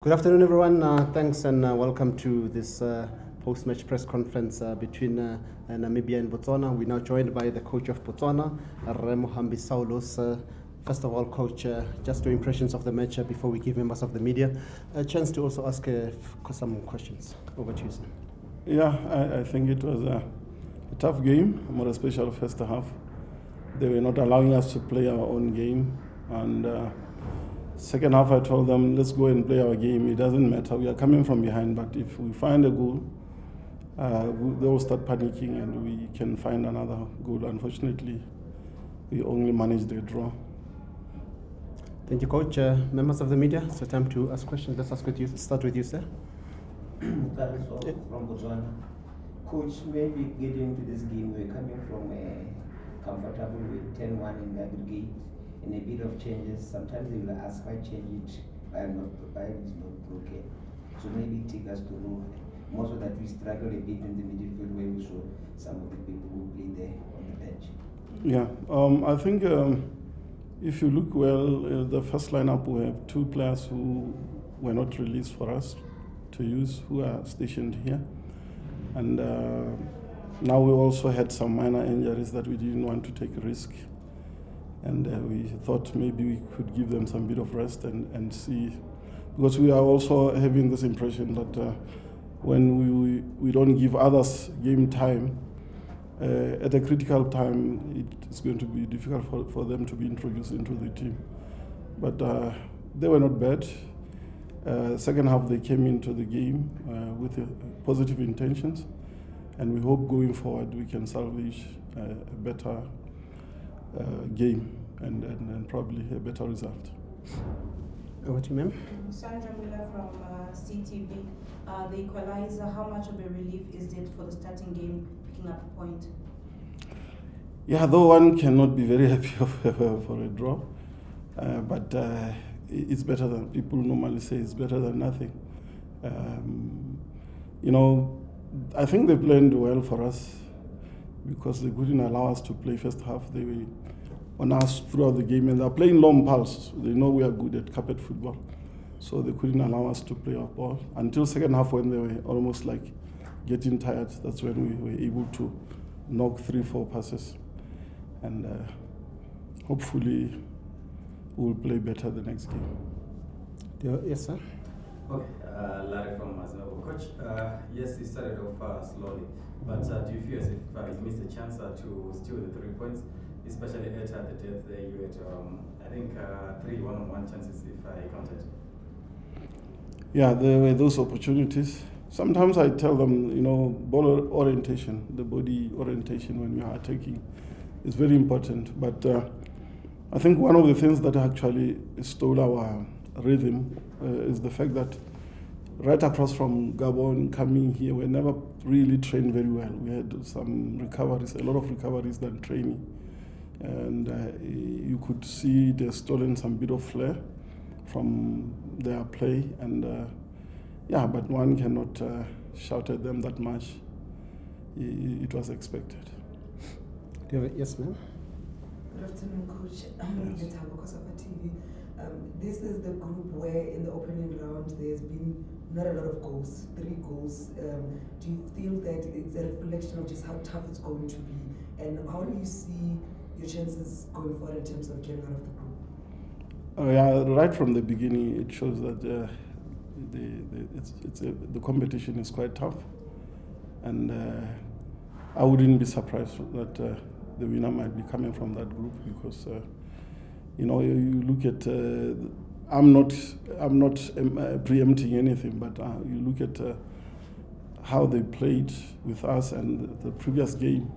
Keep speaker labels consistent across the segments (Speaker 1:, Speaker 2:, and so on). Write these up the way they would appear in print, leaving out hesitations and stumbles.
Speaker 1: Good afternoon, everyone. Thanks and welcome to this post-match press conference between Namibia and Botswana. We're now joined by the coach of Botswana, Mohambi Saulos. First of all, coach, just your impressions of the match before we give members of the media a chance to also ask some questions. Over to you, sir.
Speaker 2: Yeah, I think it was a tough game, more especially first half. They were not allowing us to play our own game, and second half, I told them, let's go and play our game. It doesn't matter. We are coming from behind, but if we find a goal, they will start panicking and we can find another goal. Unfortunately, we only managed a draw.
Speaker 1: Thank you, coach. Members of the media, it's time to ask questions. Let's start with you, sir.
Speaker 3: That is all from Botswana. Coach, maybe getting into this game, we're coming from comfortable with 10-1 in the aggregate. In a bit of changes, sometimes they will ask why change it while it is not broken. So maybe take us to know. Most of that we struggle a bit in the midfield where we saw some of the people who play there on the bench.
Speaker 2: Yeah, I think if you look well, the first lineup we have two players who were not released for us to use, who are stationed here, and now we also had some minor injuries that we didn't want to take a risk. And we thought maybe we could give them some bit of rest and see, because we are also having this impression that when we don't give others game time, at a critical time, it's going to be difficult for them to be introduced into the team. But they were not bad. Second half, they came into the game with positive intentions, and we hope going forward we can salvage a better game and probably a better result.
Speaker 1: Over to you, ma'am.
Speaker 4: Sandra Miller from CTV. The equalizer, how much of a relief is it for the starting game, picking up a point?
Speaker 2: Yeah, though one cannot be very happy for a draw, but it's better than, people normally say it's better than nothing. You know, I think they planned well for us, because they couldn't allow us to play first half. They were on us throughout the game, and they're playing long pulse. They know we are good at carpet football, so they couldn't allow us to play our ball until second half, when they were almost like getting tired. That's when we were able to knock 3-4 passes, and hopefully we'll play better the next game.
Speaker 1: Yes, sir.
Speaker 5: Okay, Larry from Namobia. Coach, yes, you started off slowly, but do you feel as if you missed a chance to steal the 3 points, especially at the death there? You had, I think, 3 one-on-one chances, if I counted. Yeah,
Speaker 2: there were those opportunities. Sometimes I tell them, you know, ball orientation, the body orientation when we are attacking is very important. But I think one of the things that actually stole our rhythm is the fact that right across from Gabon coming here, we never really trained very well. We had some recoveries, a lot of recoveries than training. And you could see they've stolen some bit of flair from their play. And yeah, but one cannot shout at them that much. It was expected.
Speaker 1: Do you have yes, ma'am?
Speaker 6: Good afternoon, Coach. I'm yes. COSAFA TV. This is the group where in the opening round there's been not a lot of goals, 3 goals. Do you feel that it's a reflection of just how tough it's going to be? And how do you see your chances going forward in terms of getting out of the group?
Speaker 2: Yeah, right from the beginning it shows that the competition is quite tough. And I wouldn't be surprised that the winner might be coming from that group, because you know, you look at, I'm not preempting anything, but you look at how they played with us and the previous game,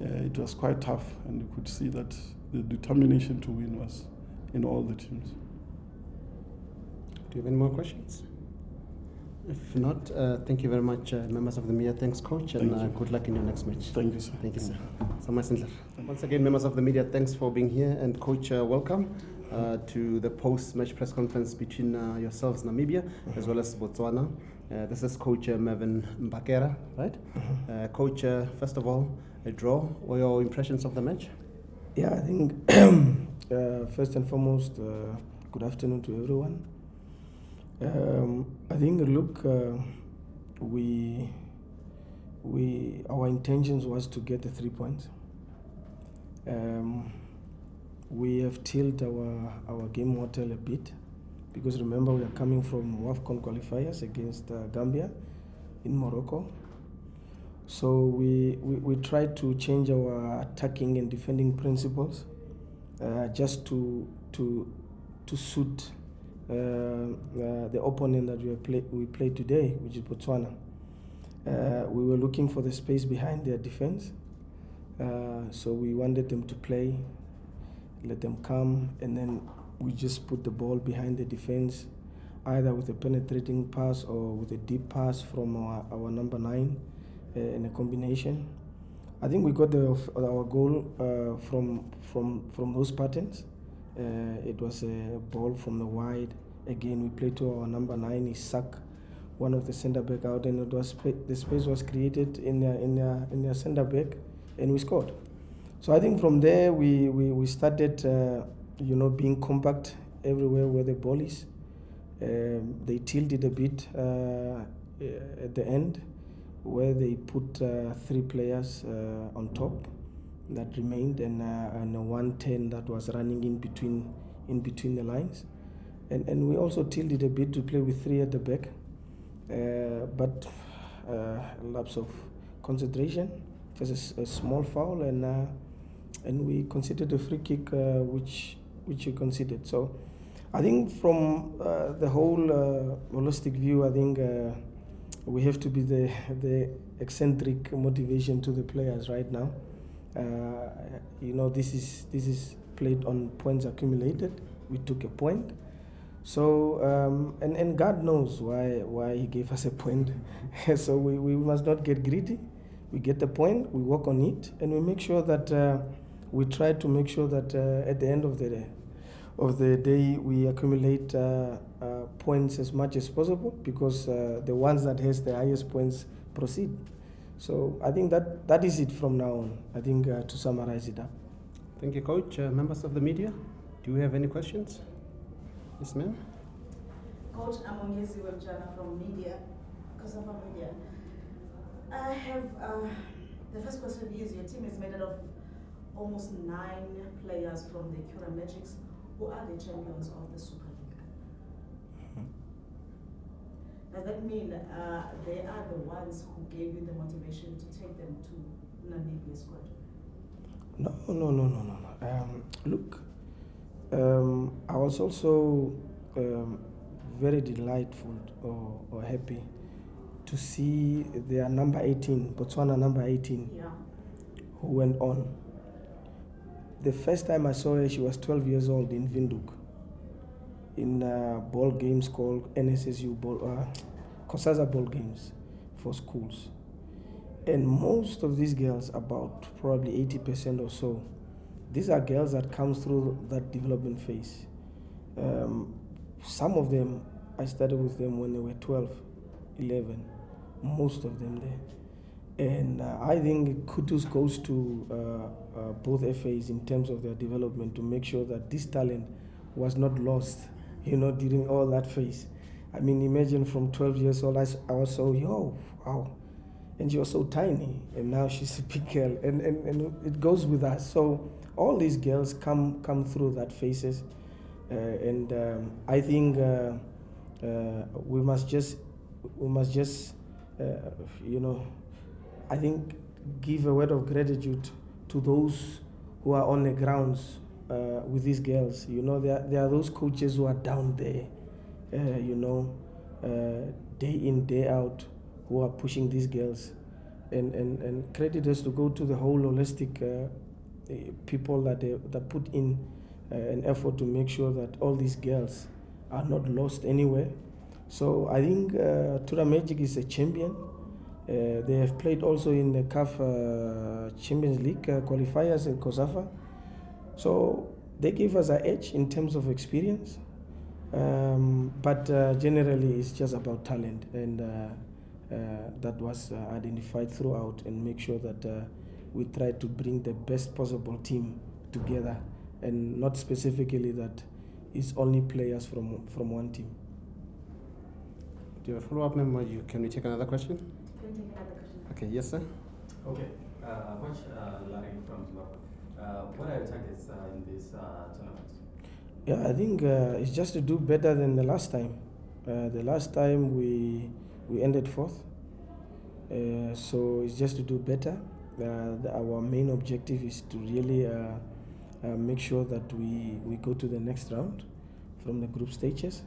Speaker 2: it was quite tough, and you could see that the determination to win was in all the teams.
Speaker 1: Do you have any more questions? If not, thank you very much, members of the media. Thanks, coach, and good luck in your next match.
Speaker 2: Thank you, sir.
Speaker 1: Thank you, sir. Once again, members of the media, thanks for being here, and coach, welcome to the post-match press conference between yourselves, Namibia, as well as Botswana. This is Coach Mervin Mbakera, right? Coach, first of all, a draw. What are your impressions of the match?
Speaker 3: Yeah, I think first and foremost, good afternoon to everyone.
Speaker 7: I think, look, our intentions was to get the 3 points. We have tilted our game model a bit, because remember we are coming from WAFCON qualifiers against Gambia in Morocco. So we tried to change our attacking and defending principles just to suit the opponent that we played today, which is Botswana. We were looking for the space behind their defense, so we wanted them to play, let them come, and then we just put the ball behind the defense, either with a penetrating pass or with a deep pass from our number 9 in a combination. I think we got our goal from those patterns. It was a ball from the wide. Again, we played to our number 9. He sucked one of the centre back out, and it was the space was created in their centre back, and we scored. So I think from there we started, being compact everywhere where the ball is. They tilted a bit at the end, where they put 3 players on top that remained, and a 110 that was running in between the lines, and we also tilted a bit to play with 3 at the back, but lapse of concentration, just a small foul, and we considered a free kick, which we considered. So I think from the whole holistic view, I think we have to be the eccentric motivation to the players right now. This is played on points accumulated. We took a point, so and God knows why He gave us a point. So we must not get greedy. We get the point, we work on it, and we make sure that we try to make sure that at the end of the day we accumulate points as much as possible, because the ones that has the highest points proceed. So I think that is it from now on, I think, to summarize it up.
Speaker 1: Thank you, Coach. Members of the media, do you have any questions? Yes, ma'am.
Speaker 4: Coach, I'm Onyezi Webjana from Media, COSAFA Media. I have, the first question is, your team is made out of almost 9 players from the Cura Magics, who are the champions of the Super League. Does that mean they are the ones who gave you the motivation to take them to Namibia squad?
Speaker 7: No. Look, I was also very delightful or happy to see their number 18, Botswana number 18, who went on. The first time I saw her, she was 12 years old in Windhoek, in ball games called NSSU COSAFA ball games for schools. And most of these girls, about probably 80% or so, these are girls that come through that development phase. Some of them, I started with them when they were 12, 11, most of them there. And I think kudos goes to both FAs in terms of their development, to make sure that this talent was not lost, during all that phase. I mean, imagine from 12 years old, I was so, wow. And she was so tiny, and now she's a big girl, and it goes with us. So all these girls come through that phases, and I think we must just I think give a word of gratitude to those who are on the grounds with these girls. There are those coaches who are down there, day in, day out, who are pushing these girls, and credit has to go to the whole holistic people that put in an effort to make sure that all these girls are not lost anywhere. So I think Tura Magic is a champion. They have played also in the CAF Champions League qualifiers in COSAFA. So they give us an edge in terms of experience. But generally it's just about talent, and that was identified throughout, and make sure that we try to bring the best possible team together, and not specifically that it's only players from one team.
Speaker 1: Do you have a follow-up, ma'am, or can we take another question?
Speaker 4: Can we take another question?
Speaker 1: Okay, yes, sir.
Speaker 5: Okay. Coach Larry from Zimbabwe. What are your targets in this tournament?
Speaker 7: Yeah, I think it's just to do better than the last time. The last time we ended fourth, so it's just to do better. Our main objective is to really make sure that we go to the next round from the group stages,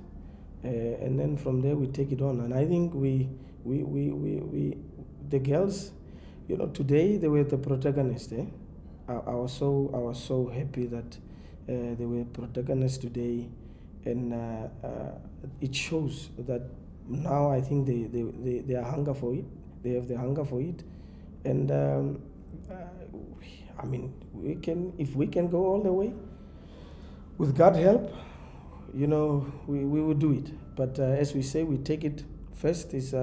Speaker 7: and then from there we take it on. And I think we the girls, you know, today they were the protagonists. I was so happy that they were protagonists today, and it shows that now I think they are hunger for it. They have the hunger for it, and I mean, if we can go all the way, with God help, you know, we will do it. But as we say, we take it first is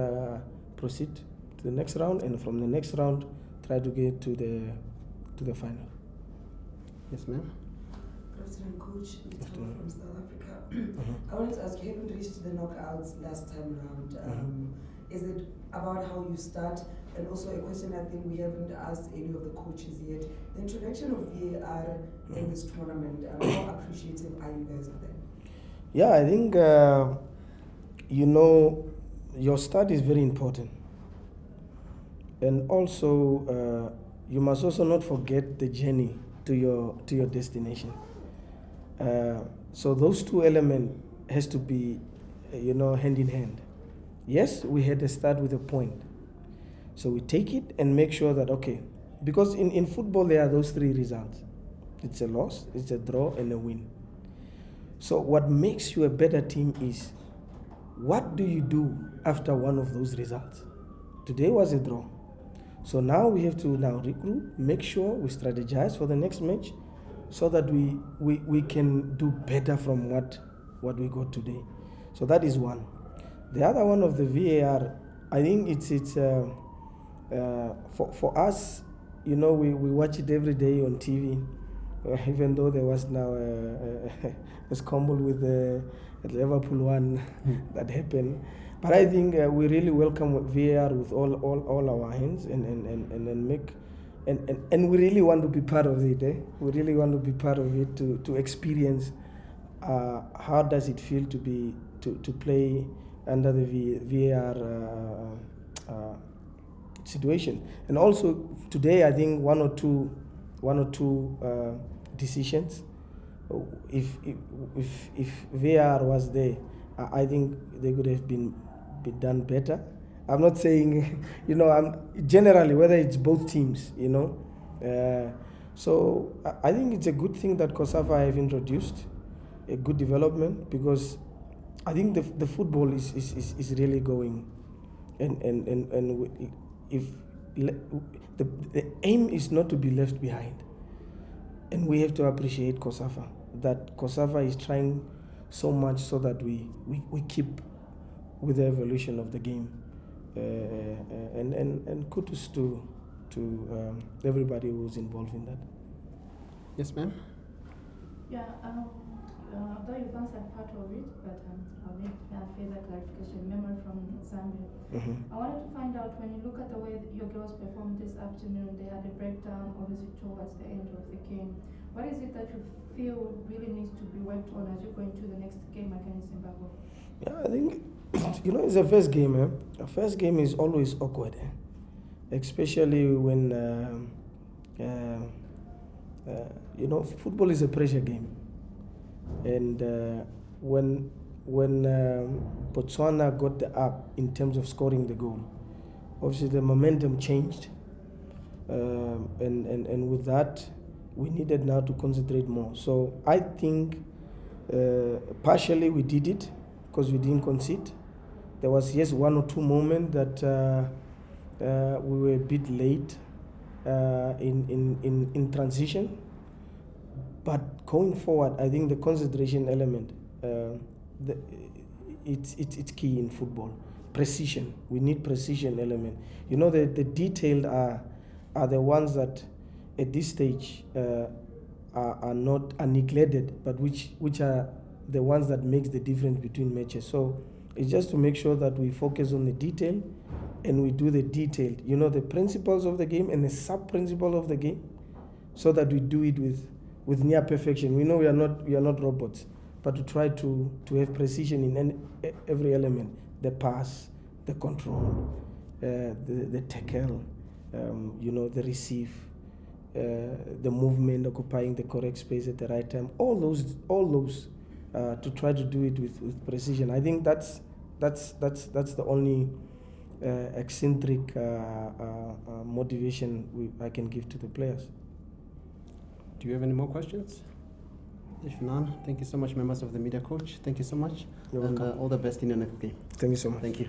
Speaker 7: proceed to the next round, and from the next round try to get to the final.
Speaker 1: Yes, ma'am.
Speaker 6: Good afternoon, Coach. From South Africa. I wanted to ask, you haven't reached the knockouts last time around. Is it about how you start? And also a question I think we haven't asked any of the coaches yet. The introduction of VAR in this tournament, how appreciative are you guys of that?
Speaker 7: Yeah, I think, you know, your start is very important. And also, you must also not forget the journey to your destination. So those two elements has to be, you know, hand in hand. Yes, we had to start with a point. So we take it and make sure that, okay, because in football there are those three results. It's a loss, it's a draw, and a win. So what makes you a better team is, what do you do after one of those results? Today was a draw. So now we have to now regroup, make sure we strategize for the next match so that we can do better from what we got today. So that is one. The other one of the VAR, I think it's for us, you know, we watch it every day on TV, even though there was now a scramble with the Liverpool one that happened. But I think we really welcome VAR with all our hands and make and we really want to be part of it. We really want to be part of it to experience how does it feel to play under the VAR situation. And also today, I think one or two decisions. If VAR was there, I think they could have been done better. I'm not saying, you know, I'm generally whether it's both teams, you know. So I think it's a good thing that COSAFA have introduced a good development, because I think the football is really going, and if the aim is not to be left behind, and we have to appreciate COSAFA, that COSAFA is trying so much so that we keep with the evolution of the game, and kudos to everybody who's involved in that.
Speaker 1: Yes, ma'am.
Speaker 8: Yeah. Although you've answered part of it, but I'll make a further clarification. Memory from Zambia. I wanted to find out, when you look at the way your girls performed this afternoon, they had a breakdown obviously towards the end of the game. What is it that you feel really needs to be worked on as you go into the next game against Zimbabwe?
Speaker 7: Yeah, I think, you know, it's the first game. The first game is always awkward, especially when you know, football is a pressure game. And when Botswana got the up in terms of scoring the goal, obviously the momentum changed, and with that we needed now to concentrate more. So I think partially we did it because we didn't concede. There was one or two moments that we were a bit late in transition. But going forward, I think the concentration element, it's key in football. Precision. We need precision element. You know, the detailed are the ones that at this stage are neglected, but which are the ones that makes the difference between matches. So It's just to make sure that we focus on the detail and we do the detailed, the principles of the game and the sub-principle of the game, so that we do it with near perfection. We know we are not robots, but to try to have precision in every element: the pass, the control, the tackle, the receive, the movement, occupying the correct space at the right time. All those to try to do it with precision. I think that's the only eccentric motivation I can give to the players.
Speaker 1: Do you have any more questions? If none, thank you so much, members of the media, coach. Thank you so much.
Speaker 7: You're
Speaker 1: and
Speaker 7: welcome.
Speaker 1: all the best in your next game.
Speaker 7: Thank you so much.
Speaker 1: Thank you.